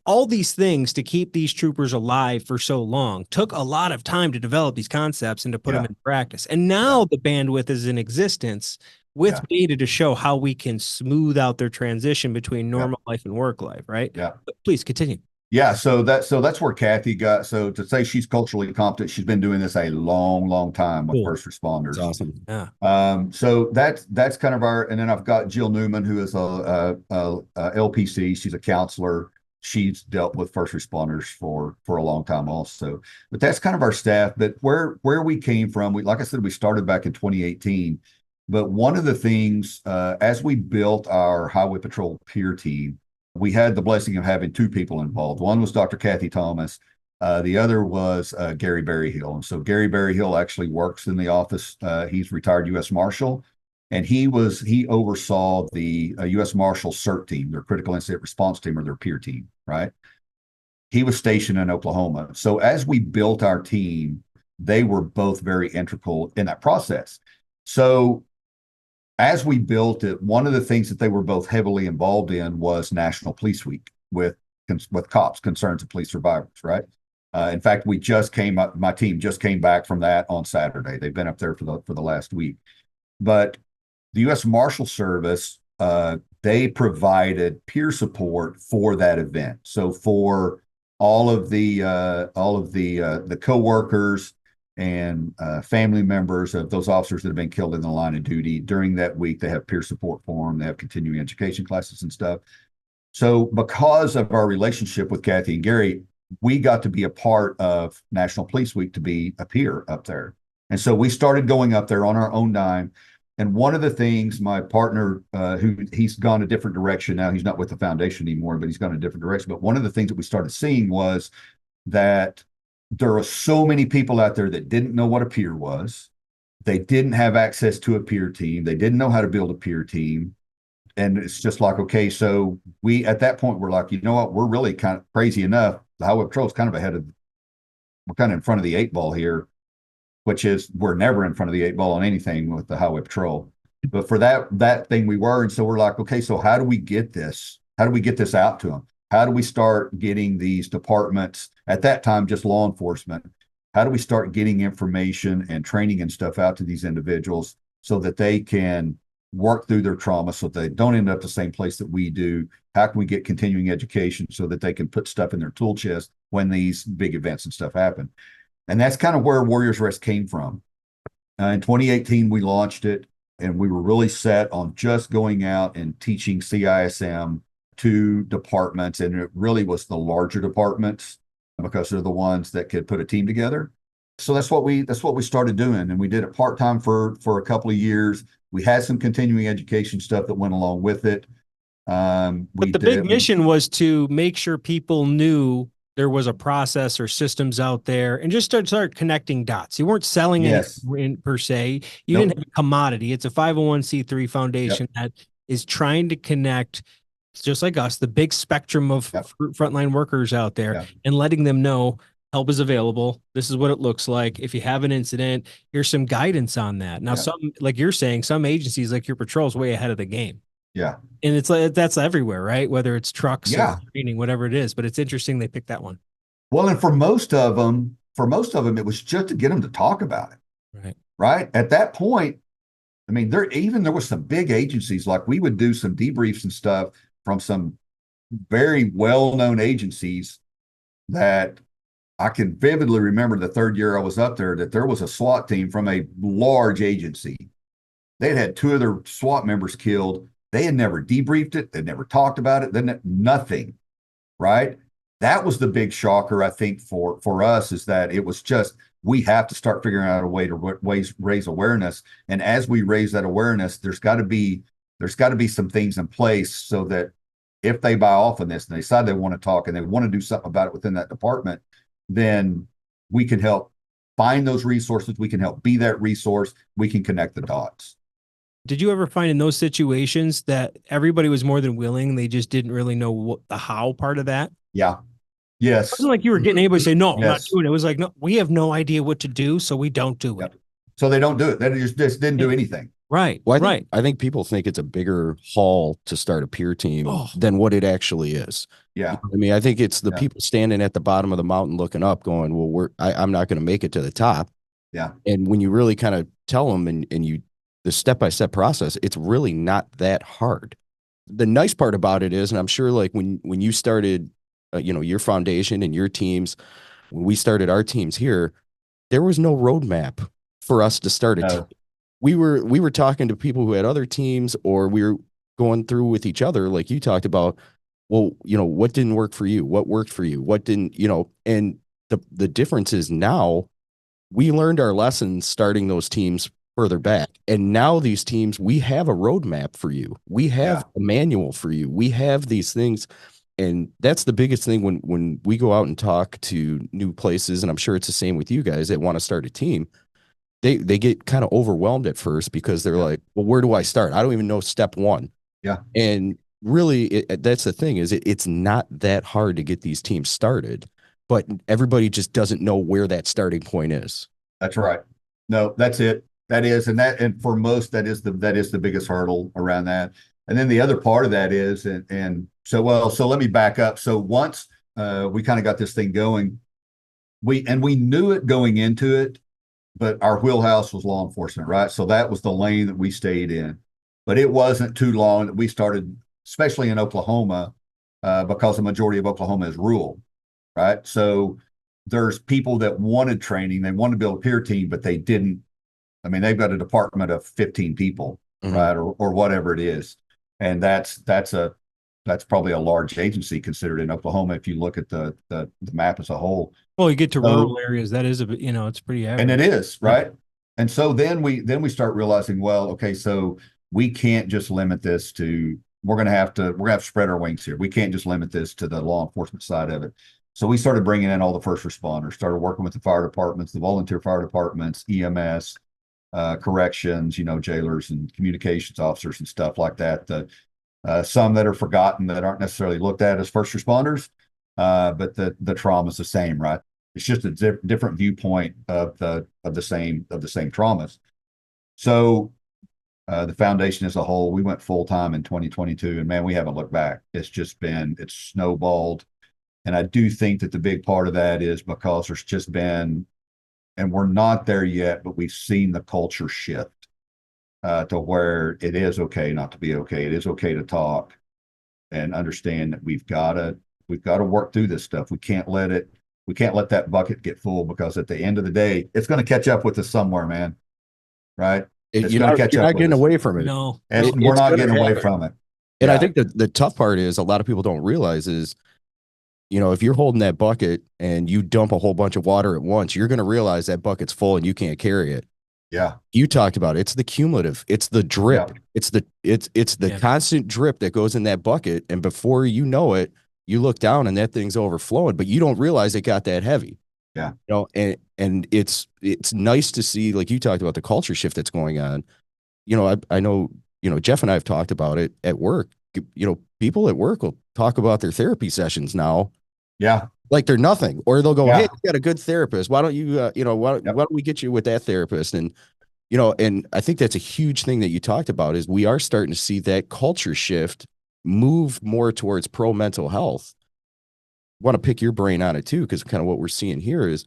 all these things to keep these troopers alive for so long. Took a lot of time to develop these concepts and to put them in practice. And now the bandwidth is in existence with data to show how we can smooth out their transition between normal life and work life, right? Yeah. But please continue. Yeah, so that's where Kathy got. So to say she's culturally competent, she's been doing this a long, long time with first responders. That's awesome. Yeah. So that's kind of and then I've got Jill Newman, who is a LPC. She's a counselor. she's dealt with first responders for a long time also. But that's kind of our staff. But where we came from, like I said, we started back in 2018. But one of the things, as we built our Highway Patrol peer team, we had the blessing of having two people involved. One was Dr. Kathy Thomas. The other was Gary Berryhill. And so Gary Berryhill actually works in the office. He's retired U.S. Marshal, and he oversaw the U.S. Marshal CERT team, their critical incident response team, or their peer team, right? He was stationed in Oklahoma. So as we built our team, they were both very integral in that process. So as we built it, one of the things that they were both heavily involved in was National Police Week with cops, concerns of police survivors, right? In fact, my team just came back from that on Saturday. They've been up there for the last week. But the U.S. Marshal Service, they provided peer support for that event. So for all of the coworkers and family members of those officers that have been killed in the line of duty during that week, they have peer support for them. They have continuing education classes and stuff. So because of our relationship with Kathy and Gary, we got to be a part of National Police Week to be a peer up there. And so we started going up there on our own dime. And one of the things my partner, he's gone a different direction now, he's not with the foundation anymore, but he's gone a different direction. But one of the things that we started seeing was that there are so many people out there that didn't know what a peer was. They didn't have access to a peer team. They didn't know how to build a peer team. And it's just like, okay, so we, at that point, we're like, you know what, we're really kind of crazy enough. The Highway Patrol is kind of we're kind of in front of the 8 ball here, which is we're never in front of the 8 ball on anything with the Highway Patrol. But for that thing we were. And so we're like, okay, so how do we get this? How do we get this out to them? How do we start getting these departments, at that time, just law enforcement, how do we start getting information and training and stuff out to these individuals so that they can work through their trauma so they don't end up the same place that we do? How can we get continuing education so that they can put stuff in their tool chest when these big events and stuff happen? And that's kind of where Warriors Rest came from. In 2018, we launched it, and we were really set on just going out and teaching CISM to departments. And it really was the larger departments because they're the ones that could put a team together. So that's what we started doing. And we did it part-time for a couple of years. We had some continuing education stuff that went along with it. But the big mission was to make sure people knew there was a process or systems out there and just start connecting dots. You weren't selling anything per se. You didn't have a commodity. It's a 501c3 foundation that is trying to connect, just like us, the big spectrum of frontline workers out there and letting them know help is available. This is what it looks like. If you have an incident, here's some guidance on that. Now, some, like you're saying, some agencies like your patrol is way ahead of the game. Yeah. And it's like, that's everywhere, right? Whether it's trucks or training, whatever it is, but it's interesting they picked that one. Well, and for most of them, it was just to get them to talk about it. Right. Right. At that point, I mean, there was some big agencies, like we would do some debriefs and stuff from some very well-known agencies that I can vividly remember the third year I was up there, that there was a SWAT team from a large agency. They'd had 2 of their SWAT members killed. They had never debriefed it. They'd never talked about it. Then nothing, right? That was the big shocker, I think, for us, is that it was just, we have to start figuring out a way to raise awareness. And as we raise that awareness, there's got to be some things in place so that if they buy off on this and they decide they want to talk and they want to do something about it within that department, then we can help find those resources. We can help be that resource. We can connect the dots. Did you ever find in those situations that everybody was more than willing? They just didn't really know what the how part of that? Yeah. Yes. It wasn't like you were getting anybody to say, no, I'm not doing it. It was like, no, we have no idea what to do, so we don't do it. So they don't do it. They just didn't do anything. Right. Well, I think people think it's a bigger haul to start a peer team than what it actually is. Yeah. You know what I mean, I think it's the people standing at the bottom of the mountain looking up going, well, I'm not going to make it to the top. Yeah. And when you really kind of tell them and the step-by-step process, it's really not that hard. The nice part about it is, and I'm sure like when you started, your foundation and your teams, when we started our teams here, there was no roadmap for us to start a team. We were talking to people who had other teams, or we were going through with each other, like you talked about, well, what didn't work for you? What worked for you? What didn't, and the difference is now we learned our lessons starting those teams further back. And now these teams, we have a roadmap for you. We have a manual for you. We have these things. And that's the biggest thing when we go out and talk to new places, and I'm sure it's the same with you guys that want to start a team. They get kind of overwhelmed at first because they're like, well, where do I start? I don't even know step one. Yeah. And really, that's the thing is it's not that hard to get these teams started, but everybody just doesn't know where that starting point is. That's right. No, that's it. That is, and for most, that is the biggest hurdle around that. And then the other part of that is, so let me back up. So once we kind of got this thing going, we knew it going into it, but our wheelhouse was law enforcement, right? So that was the lane that we stayed in. But it wasn't too long that we started, especially in Oklahoma, because the majority of Oklahoma is rural, right? So there's people that wanted training, they wanted to build a peer team, but they didn't. I mean, they've got a department of 15 people, right, or whatever it is, and that's probably a large agency considered in Oklahoma if you look at the map as a whole. Well, you get to rural areas, that is a bit, it's pretty average. And it is, right? And so then we start realizing, well, okay, so we can't just limit this to, we're gonna have to spread our wings here. We can't just limit this to the law enforcement side of it. So we started bringing in all the first responders, started working with the fire departments, the volunteer fire departments, EMS, corrections, jailers and communications officers and stuff like that. Some that are forgotten that aren't necessarily looked at as first responders, but the trauma is the same, right? It's just a different viewpoint of the same traumas. So the foundation as a whole, we went full time in 2022, and man, we haven't looked back. It's snowballed. And I do think that the big part of that is because there's just been, and we're not there yet, but we've seen the culture shift to where it is okay not to be okay. It is okay to talk and understand that we've got to work through this stuff. We can't let that bucket get full, because at the end of the day, it's going to catch up with us somewhere, man. Right? You're not getting away from it. No, and we're not getting away from it. And I think that the tough part is a lot of people don't realize is, if you're holding that bucket and you dump a whole bunch of water at once, you're going to realize that bucket's full and you can't carry it. Yeah. You talked about it. It's the cumulative. It's the drip. Yeah. It's the constant drip that goes in that bucket. And before you know it, you look down and that thing's overflowing, but you don't realize it got that heavy. Yeah. And it's nice to see, like you talked about, the culture shift that's going on. I know, Jeff and I have talked about it at work. People at work will talk about their therapy sessions now. Yeah. Like they're nothing, or they'll go, hey, you got a good therapist. Why don't you, why don't we get you with that therapist? And, and I think that's a huge thing that you talked about is we are starting to see that culture shift move more towards pro mental health. Want to pick your brain on it too, because kind of what we're seeing here is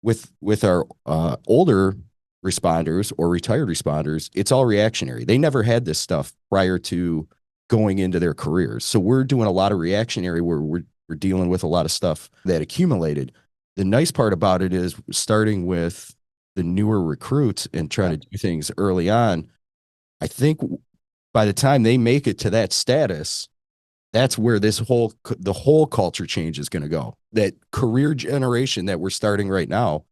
with our older responders or retired responders, it's all reactionary. They never had this stuff prior to going into their careers. So we're doing a lot of reactionary where we're dealing with a lot of stuff that accumulated. The nice part about it is starting with the newer recruits and trying to do things early on. I think by the time they make it to that status, that's where the whole culture change is going to go. That career generation that we're starting right now,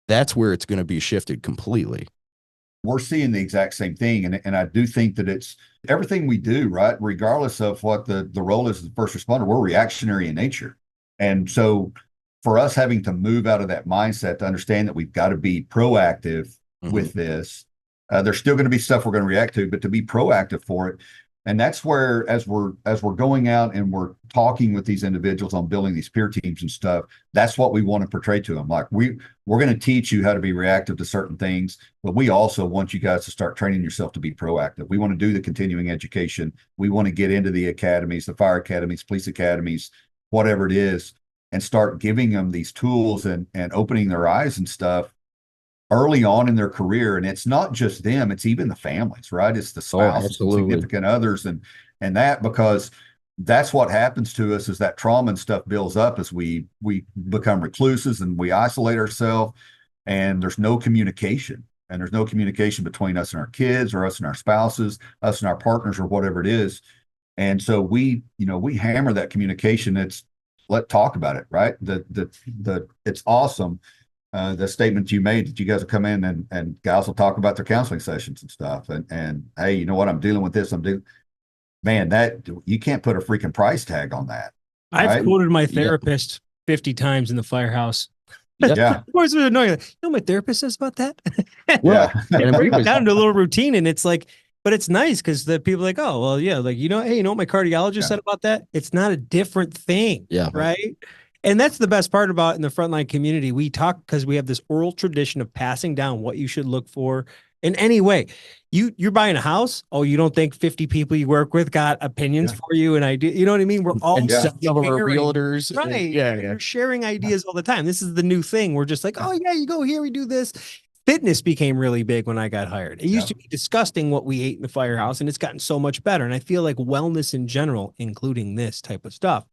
that's where it's going to be shifted completely. We're seeing the exact same thing. And I do think that it's everything we do, right? Regardless of what the role is as a first responder, we're reactionary in nature. And so for us having to move out of that mindset to understand that we've got to be proactive with this, there's still going to be stuff we're going to react to, but to be proactive for it. And that's where, as we're going out and we're talking with these individuals on building these peer teams and stuff, that's what we want to portray to them. Like we're going to teach you how to be reactive to certain things, but we also want you guys to start training yourself to be proactive. We want to do the continuing education. We want to get into the academies, the fire academies, police academies, whatever it is, and start giving them these tools and opening their eyes and stuff early on in their career. And it's not just them, it's even the families, right? It's the spouses, and significant others, and that, because that's what happens to us is that trauma and stuff builds up as we become recluses and we isolate ourselves, and there's no communication. And there's no communication between us and our kids, or us and our spouses, us and our partners, or whatever it is. And so we hammer that communication. Let's talk about it, right? It's awesome. The statement you made that you guys will come in and guys will talk about their counseling sessions and stuff. And hey, you know what? I'm dealing with this. Man, that you can't put a freaking price tag on that. I've right? quoted my therapist 50 times in the firehouse. Yeah. Of course, we're annoying. You know what my therapist says about that? Yeah. It breaks down into a little routine, and it's like, but it's nice because the people are like, oh, well, yeah, like, hey, you know what my cardiologist said about that? It's not a different thing. Yeah. Right. And that's the best part about in the frontline community. We talk because we have this oral tradition of passing down what you should look for in any way. You're buying a house. Oh, you don't think 50 people you work with got opinions for you and idea? You know what I mean? We're all and some of our sharing, realtors. right? Yeah. We're sharing ideas all the time. This is the new thing. We're just like, oh yeah, you go here, we do this. Fitness became really big when I got hired. It used to be disgusting what we ate in the firehouse, and it's gotten so much better. And I feel like wellness in general, including this type of stuff,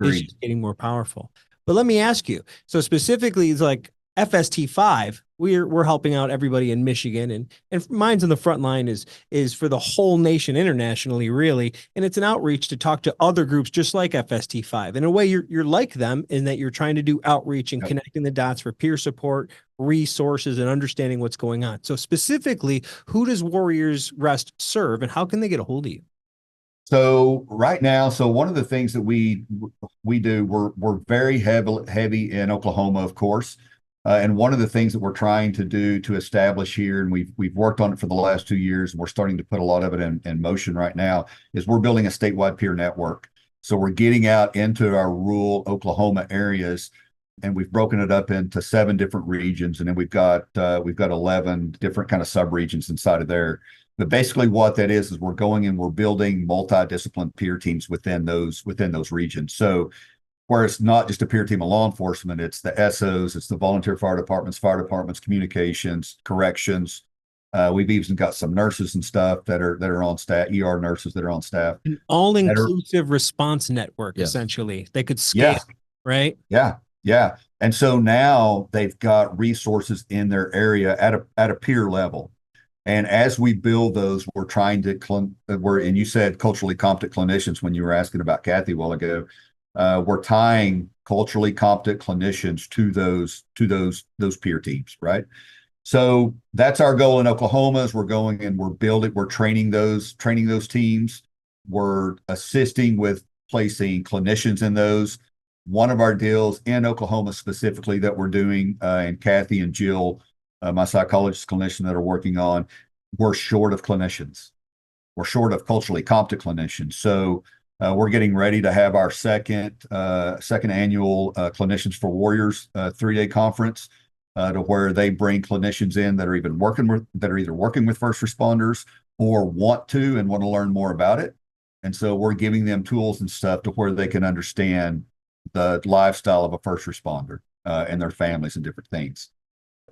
is just getting more powerful. But let me ask you, so specifically, it's like FST5, we're helping out everybody in Michigan, and Minds on the Front Line is for the whole nation internationally, really, and it's an outreach to talk to other groups just like FST5. In a way, you're like them in that you're trying to do outreach and connecting the dots for peer support, resources, and understanding what's going on. So specifically, who does Warriors Rest serve, and how can they get a hold of you? So right now, one of the things that we do, we're very heavy in Oklahoma, of course. And one of the things that we're trying to do to establish here, and we've worked on it for the last 2 years, and we're starting to put a lot of it in motion right now, is we're building a statewide peer network. So we're getting out into our rural Oklahoma areas, and we've broken it up into 7 different regions, and then we've got 11 different kind of subregions inside of there. But basically, what that is we're going and we're building multidisciplinary peer teams within those regions. So where it's not just a peer team of law enforcement, it's the SOs, it's the volunteer fire departments, communications, corrections. We've even got some nurses and stuff that are on staff, ER nurses that are on staff. An all-inclusive response network, essentially. They could scale, right? Yeah, yeah. And so now they've got resources in their area at a peer level. And as we build those, we're trying to, and you said culturally competent clinicians when you were asking about Kathy a while ago. We're tying culturally competent clinicians to those peer teams, right? So that's our goal in Oklahoma. Is we're going and we're training those teams. We're assisting with placing clinicians in those. One of our deals in Oklahoma specifically that we're doing, and Kathy and Jill, my psychologist clinician that are working on, we're short of clinicians. We're short of culturally competent clinicians. So we're getting ready to have our second annual Clinicians for Warriors 3-day conference to where they bring clinicians in that are either working with first responders or want to learn more about it. And so we're giving them tools and stuff to where they can understand the lifestyle of a first responder and their families and different things.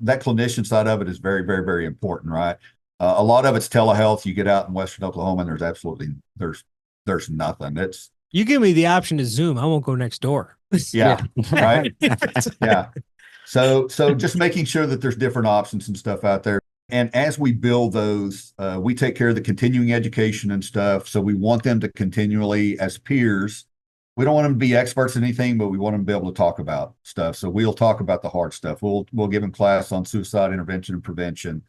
That clinician side of it is very, very, very important, right? A lot of it's telehealth. You get out in Western Oklahoma, and there's nothing. You give me the option to Zoom, I won't go next door. Yeah, right. Yeah. So just making sure that there's different options and stuff out there. And as we build those, we take care of the continuing education and stuff. So we want them to continually, as peers, we don't want them to be experts in anything, but we want them to be able to talk about stuff. So we'll talk about the hard stuff. We'll give them class on suicide intervention and prevention,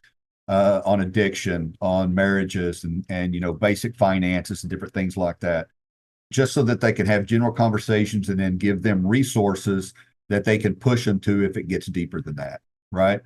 on addiction, on marriages, and basic finances and different things like that, just so that they can have general conversations and then give them resources that they can push them to if it gets deeper than that, right?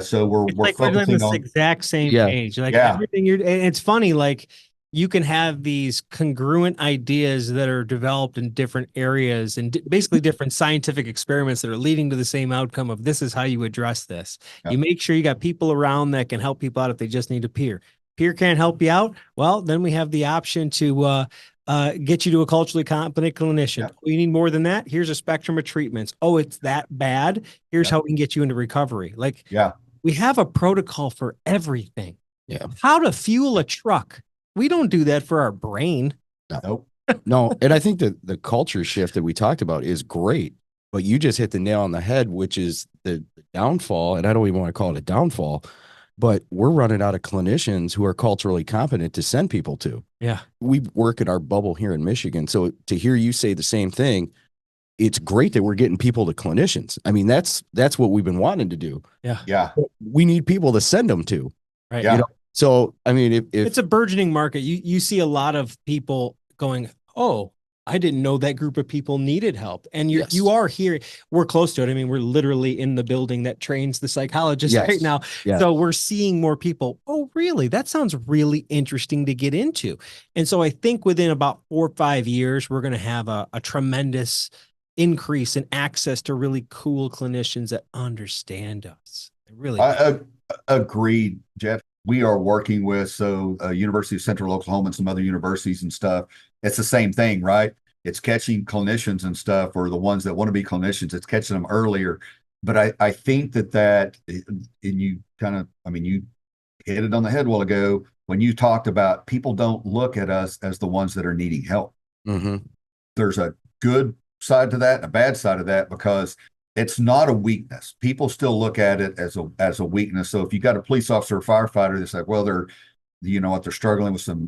So we're focusing on the exact same page. Like everything it's funny, like you can have these congruent ideas that are developed in different areas and basically different scientific experiments that are leading to the same outcome of this is how you address this. Yeah. You make sure you got people around that can help people out if they just need a peer. Peer can't help you out. Well, then we have the option to get you to a culturally competent clinician. Yeah. Oh, you need more than that? Here's a spectrum of treatments. Oh, it's that bad. Here's how we can get you into recovery. Like, we have a protocol for everything. Yeah. How to fuel a truck. We don't do that for our brain. Nope. No. And I think that the culture shift that we talked about is great, but you just hit the nail on the head, which is the downfall. And I don't even want to call it a downfall. but we're running out of clinicians who are culturally competent to send people to. Yeah. We work in our bubble here in Michigan. So to hear you say the same thing, it's great that we're getting people to clinicians. I mean, that's what we've been wanting to do. Yeah. Yeah. We need people to send them to. Right. Yeah. So, I mean, if it's a burgeoning market, you see a lot of people going, oh, I didn't know that group of people needed help. And Yes. you are here. We're close to it. I mean, we're literally in the building that trains the psychologists Yes. right now. Yeah. So we're seeing more people. Oh, really? That sounds really interesting to get into. And so I think within about 4 or 5 years, we're going to have a tremendous increase in access to really cool clinicians that understand us. Really, I agreed, Jeff. We are working with University of Central Oklahoma and some other universities and stuff. It's the same thing, right? It's catching clinicians and stuff, or the ones that want to be clinicians. It's catching them earlier. But I think that and you kind of, I mean, you hit it on the head a while ago when you talked about people don't look at us as the ones that are needing help. Mm-hmm. There's a good side to that and a bad side of that, because it's not a weakness. People still look at it as a weakness. So if you got a police officer or firefighter that's like, well, they're struggling with some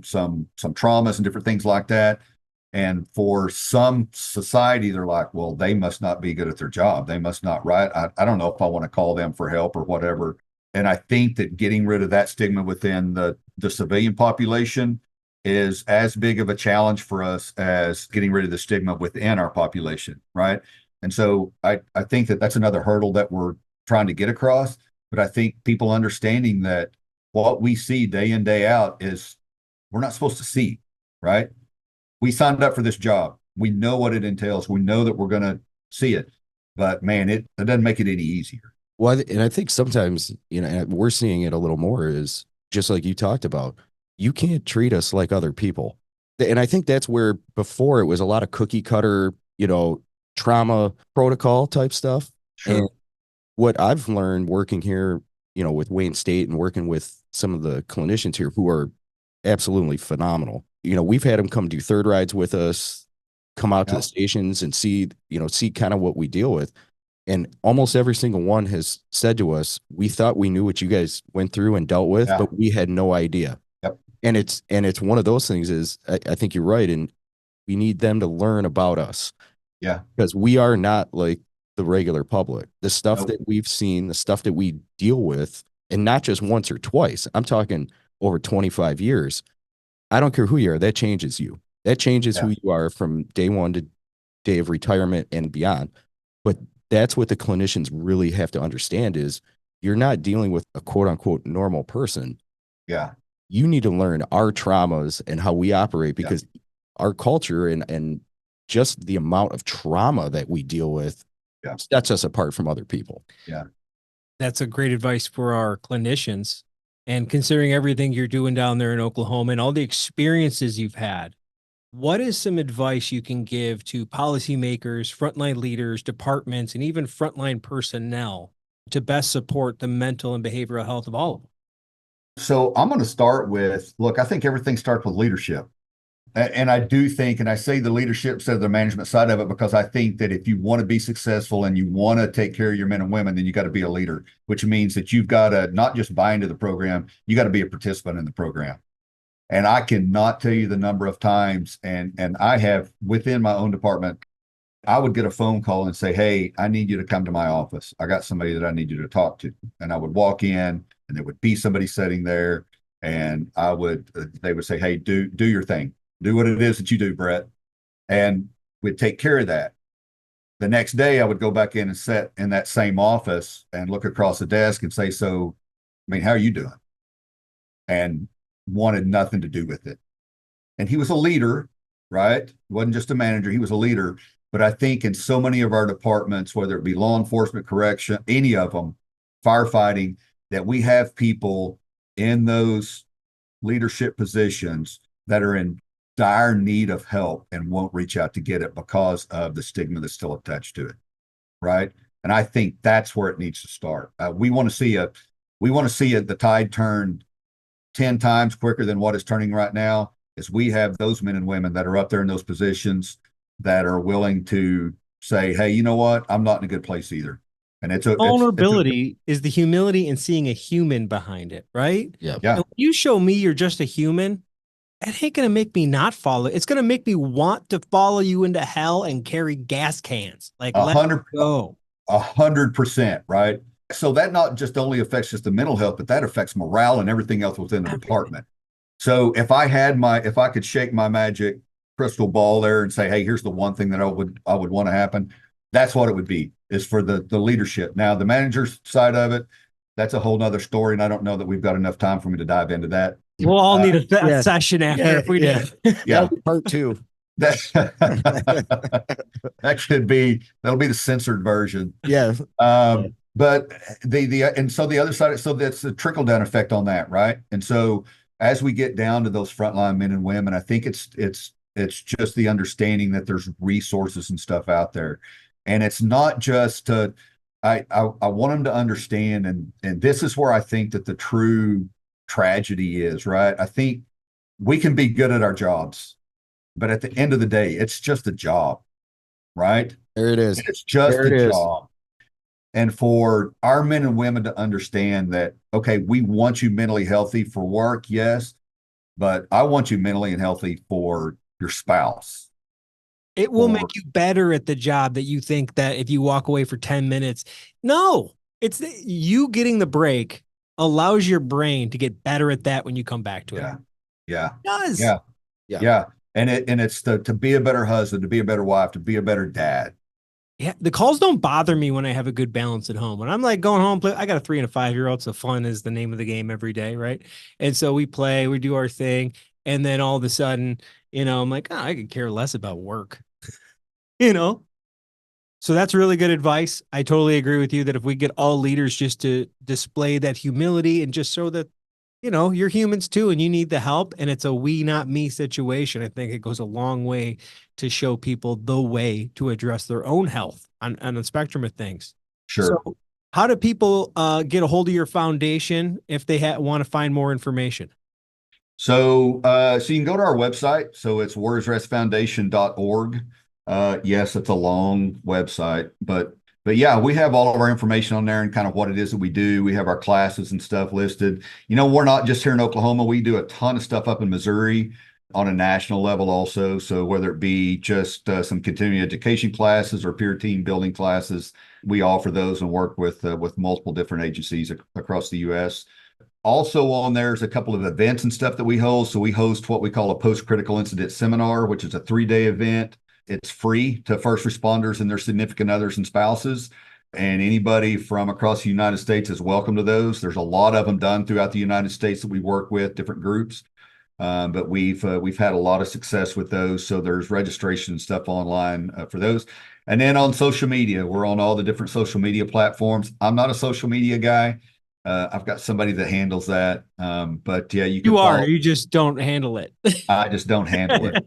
traumas and different things like that. And for some society, they're like, well, they must not be good at their job. They must not, right? I don't know if I want to call them for help or whatever. And I think that getting rid of that stigma within the civilian population is as big of a challenge for us as getting rid of the stigma within our population, right? And so I think that that's another hurdle that we're trying to get across. But I think people understanding that what we see day in, day out is we're not supposed to see, right? We signed up for this job. We know what it entails. We know that we're going to see it. But man, it doesn't make it any easier. Well, and I think sometimes, we're seeing it a little more is just like you talked about. You can't treat us like other people. And I think that's where before it was a lot of cookie cutter, trauma protocol type stuff. Sure. And what I've learned working here, with Wayne State and working with some of the clinicians here who are absolutely phenomenal. We've had them come do third rides with us, come out to the stations and see kind of what we deal with. And almost every single one has said to us, we thought we knew what you guys went through and dealt with, but we had no idea. Yep. And it's one of those things is I think you're right. And we need them to learn about us. Yeah. Because we are not like the regular public. The stuff Nope. that we've seen, the stuff that we deal with, and not just once or twice, I'm talking over 25 years. I don't care who you are. That changes you. That changes who you are from day one to day of retirement and beyond. But that's what the clinicians really have to understand is you're not dealing with a quote unquote normal person. Yeah. You need to learn our traumas and how we operate because our culture and just the amount of trauma that we deal with sets us apart from other people. Yeah. That's a great advice for our clinicians. And considering everything you're doing down there in Oklahoma and all the experiences you've had, what is some advice you can give to policymakers, frontline leaders, departments, and even frontline personnel to best support the mental and behavioral health of all of them? So I'm going to start with, look, I think everything starts with leadership. And I do think, and I say the leadership instead of the management side of it, because I think that if you want to be successful and you want to take care of your men and women, then you got to be a leader, which means that you've got to not just buy into the program, you got to be a participant in the program. And I cannot tell you the number of times, and I have within my own department, I would get a phone call and say, hey, I need you to come to my office. I got somebody that I need you to talk to. And I would walk in and there would be somebody sitting there and they would say, hey, do your thing. Do what it is that you do, Brett. And we'd take care of that. The next day, I would go back in and sit in that same office and look across the desk and say, so, I mean, how are you doing? And wanted nothing to do with it. And he was a leader, right? He wasn't just a manager. He was a leader. But I think in so many of our departments, whether it be law enforcement, correction, any of them, firefighting, that we have people in those leadership positions that are in dire need of help and won't reach out to get it because of the stigma that's still attached to it, right? And I think that's where it needs to start. We want to see the tide turn 10 times quicker than what is turning right now. Is we have those men and women that are up there in those positions that are willing to say, hey, you know what? I'm not in a good place either. And it's a Vulnerability is the humility and seeing a human behind it, right? Yeah. yeah. And when you show me you're just a human, it ain't gonna make me not follow. It's gonna make me want to follow you into hell and carry gas cans. Like, A let's hundred, go. 100%, right? So that not just only affects just the mental health, but that affects morale and everything else within the department. So if I could shake my magic crystal ball there and say, hey, here's the one thing that I would want to happen, that's what it would be, is for the leadership. Now, the manager's side of it, that's a whole nother story, and I don't know that we've got enough time for me to dive into that. We'll all need a yeah. session after if we do. Yeah. Part 2. That'll be the censored version. Yeah. But so the other side, so that's the trickle down effect on that, right? And so as we get down to those frontline men and women, I think it's just the understanding that there's resources and stuff out there, and it's not just I want them to understand, and this is where I think that the true tragedy is, right? I think we can be good at our jobs, but at the end of the day, it's just a job, right? There it is. It's just a job. And for our men and women to understand that, okay, we want you mentally healthy for work, yes, but I want you mentally and healthy for your spouse. It will make you better at the job that you think that if you walk away for 10 minutes. No, it's you getting the break allows your brain to get better at that when you come back to it. Yeah. It does. Yeah. And it's to be a better husband, to be a better wife, to be a better dad. Yeah, the calls don't bother me when I have a good balance at home. When I'm like going home, I got a 3 and a 5-year-old, so fun is the name of the game every day, right? And so we play, we do our thing, and then all of a sudden, I'm like, oh, I could care less about work, So that's really good advice. I totally agree with you that if we get all leaders just to display that humility and just show that, you're humans too, and you need the help, and it's a we, not me situation. I think it goes a long way to show people the way to address their own health on the spectrum of things. Sure. So how do people get a hold of your foundation if they want to find more information? So you can go to our website. So it's warriorsrestfoundation.org. Yes, it's a long website, but yeah, we have all of our information on there and kind of what it is that we do. We have our classes and stuff listed. We're not just here in Oklahoma. We do a ton of stuff up in Missouri on a national level also. So whether it be just some continuing education classes or peer team building classes, we offer those and work with multiple different agencies across the U.S. Also on there is a couple of events and stuff that we host. So we host what we call a post-critical incident seminar, which is a 3-day event. It's free to first responders and their significant others and spouses. And anybody from across the United States is welcome to those. There's a lot of them done throughout the United States that we work with, different groups. But we've had a lot of success with those. So there's registration and stuff online for those. And then on social media, we're on all the different social media platforms. I'm not a social media guy. I've got somebody that handles that. But yeah, you just don't handle it. I just don't handle it.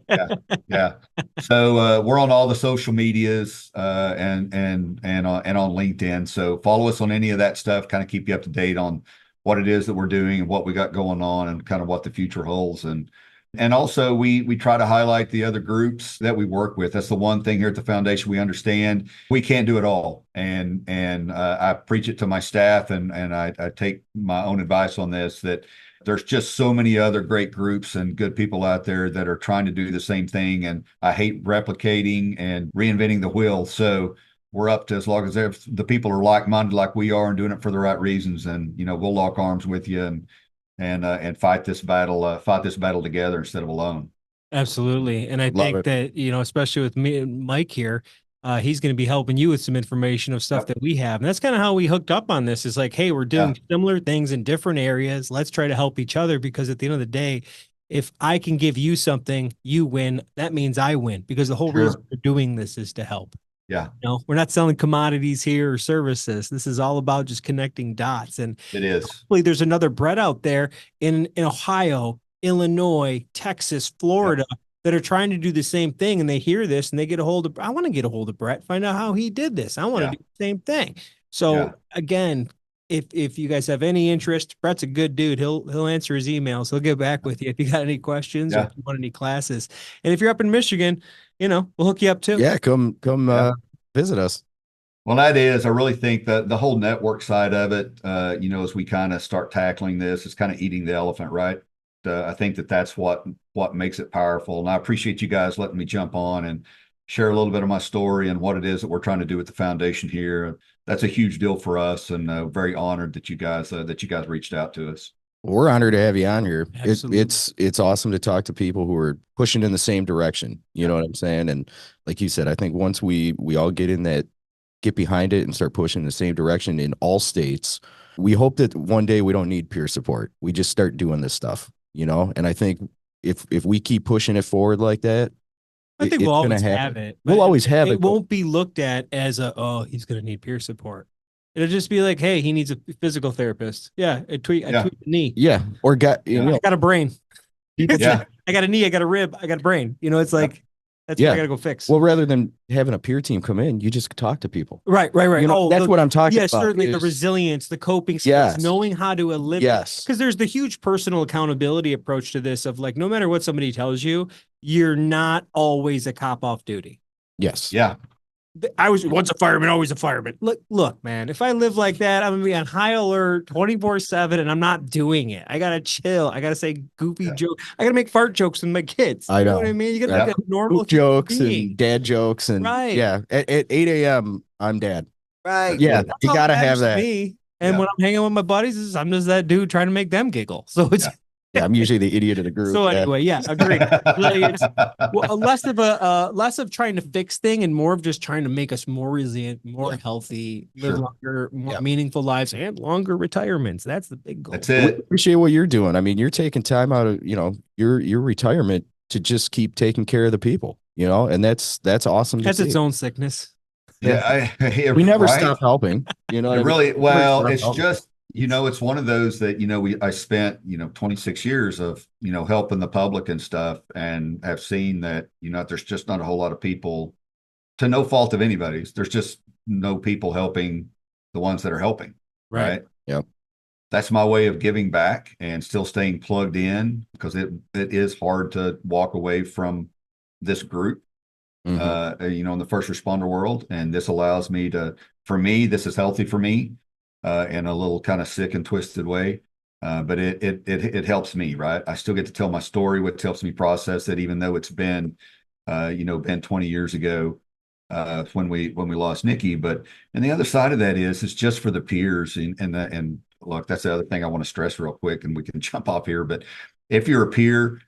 Yeah. So we're on all the social medias and on LinkedIn. So follow us on any of that stuff, kind of keep you up to date on what it is that we're doing and what we got going on and kind of what the future holds. And also we try to highlight the other groups that we work with. That's the one thing here at the foundation we understand. We can't do it all. And I preach it to my staff and I take my own advice on this, that there's just so many other great groups and good people out there that are trying to do the same thing. And I hate replicating and reinventing the wheel. So we're up to, as long as the people are like-minded like we are and doing it for the right reasons, and we'll lock arms with you and fight this battle together instead of alone. Absolutely. And I think that, especially with me and Mike here, he's going to be helping you with some information of stuff that we have. And that's kind of how we hooked up on this, is like, hey, we're doing similar things in different areas. Let's try to help each other, because at the end of the day, if I can give you something, you win. That means I win, because the whole reason we're doing this is to help. Yeah. We're not selling commodities here or services. This is all about just connecting dots. And it is. Hopefully there's another Brett out there in Ohio, Illinois, Texas, Florida that are trying to do the same thing. And they hear this and they get a hold of, I want to get a hold of Brett, find out how he did this. I want to do the same thing. So again, if you guys have any interest, Brett's a good dude. He'll answer his emails. He'll get back with you if you got any questions or if you want any classes. And if you're up in Michigan, we'll hook you up too. Yeah, come visit us. Well, that is, I really think that the whole network side of it, as we kind of start tackling this, it's kind of eating the elephant, right? I think that's what makes it powerful. And I appreciate you guys letting me jump on and share a little bit of my story and what it is that we're trying to do with the foundation here. That's a huge deal for us, and very honored that you guys reached out to us. We're honored to have you on here. Absolutely. It's awesome to talk to people who are pushing in the same direction. You know what I'm saying? And like you said, I think once we all get behind it and start pushing in the same direction in all states, we hope that one day we don't need peer support. We just start doing this stuff, And I think if we keep pushing it forward like that, I think we'll always have it. We'll always have it. It won't be looked at as he's going to need peer support. It'll just be like, hey, he needs a physical therapist. Yeah, I tweet the knee. Yeah, or I got a brain. Yeah, I got a knee. I got a rib. I got a brain. It's like that's what I got to go fix. Well, rather than having a peer team come in, you just talk to people. Right. That's what I'm talking about. Yeah, certainly the resilience, the coping skills, knowing how to eliminate. Yes, because there's the huge personal accountability approach to this of like, no matter what somebody tells you, you're not always a cop off duty. Yes. Yeah. I was once a fireman, always a fireman. Look, man, if I live like that, I'm going to be on high alert 24/7 and I'm not doing it. I got to chill. I got to say goofy jokes. I got to make fart jokes with my kids. I know what I mean? You got to make a normal jokes and dad jokes. And at 8 a.m., I'm dad. Right. Yeah. You got to have that. Me. And when I'm hanging with my buddies, I'm just that dude trying to make them giggle. So it's, I'm usually the idiot of the group. So anyway, agreed. Really, it's less of trying to fix thing and more of just trying to make us more resilient, more healthy, live longer, more meaningful lives, and longer retirements. That's the big goal. That's it. We appreciate what you're doing. I mean, you're taking time out of your retirement to just keep taking care of the people. And that's awesome. That's its own sickness. Yeah, we never stop helping. Really, well, it's just. It's one of those that, I spent, 26 years of, helping the public and stuff, and have seen that, there's just not a whole lot of people, to no fault of anybody's. There's just no people helping the ones that are helping. Right. Yep. That's my way of giving back and still staying plugged in, because it is hard to walk away from this group, in the first responder world. And this allows me for me, this is healthy for me. In a little kind of sick and twisted way. But it helps me, right? I still get to tell my story, which helps me process it, even though it's been 20 years ago, when we lost Nikki. And the other side of that is, it's just for the peers. And look, that's the other thing I want to stress real quick, and we can jump off here. But if you're a peer,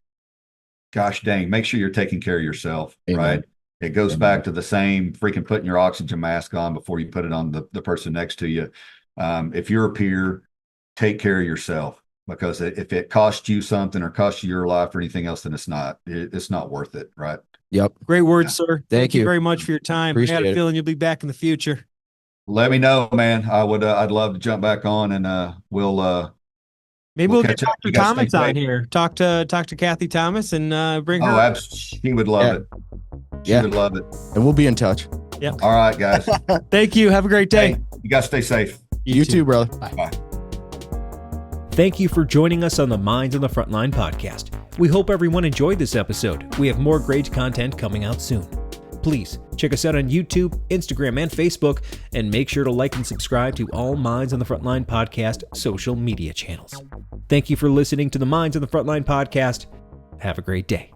gosh dang, make sure you're taking care of yourself, right? It goes back to the same freaking putting your oxygen mask on before you put it on the person next to you. If you're a peer, take care of yourself, because if it costs you something or costs you your life or anything else, then it's not worth it. Right. Yep. Great words, sir. Thank you very much for your time. Appreciate I got a feeling you'll be back in the future. Let me know, man. I'd love to jump back on, and maybe we'll get Dr. Thomas on here. Talk to Kathy Thomas and bring her. Oh, absolutely. He would love it. She would love it. And we'll be in touch. Yeah. All right, guys. Thank you. Have a great day. Hey, you guys stay safe. You too, brother. Bye. Thank you for joining us on the Minds on the Frontline podcast. We hope everyone enjoyed this episode. We have more great content coming out soon. Please check us out on YouTube, Instagram, and Facebook, and make sure to like and subscribe to all Minds on the Frontline podcast social media channels. Thank you for listening to the Minds on the Frontline podcast. Have a great day.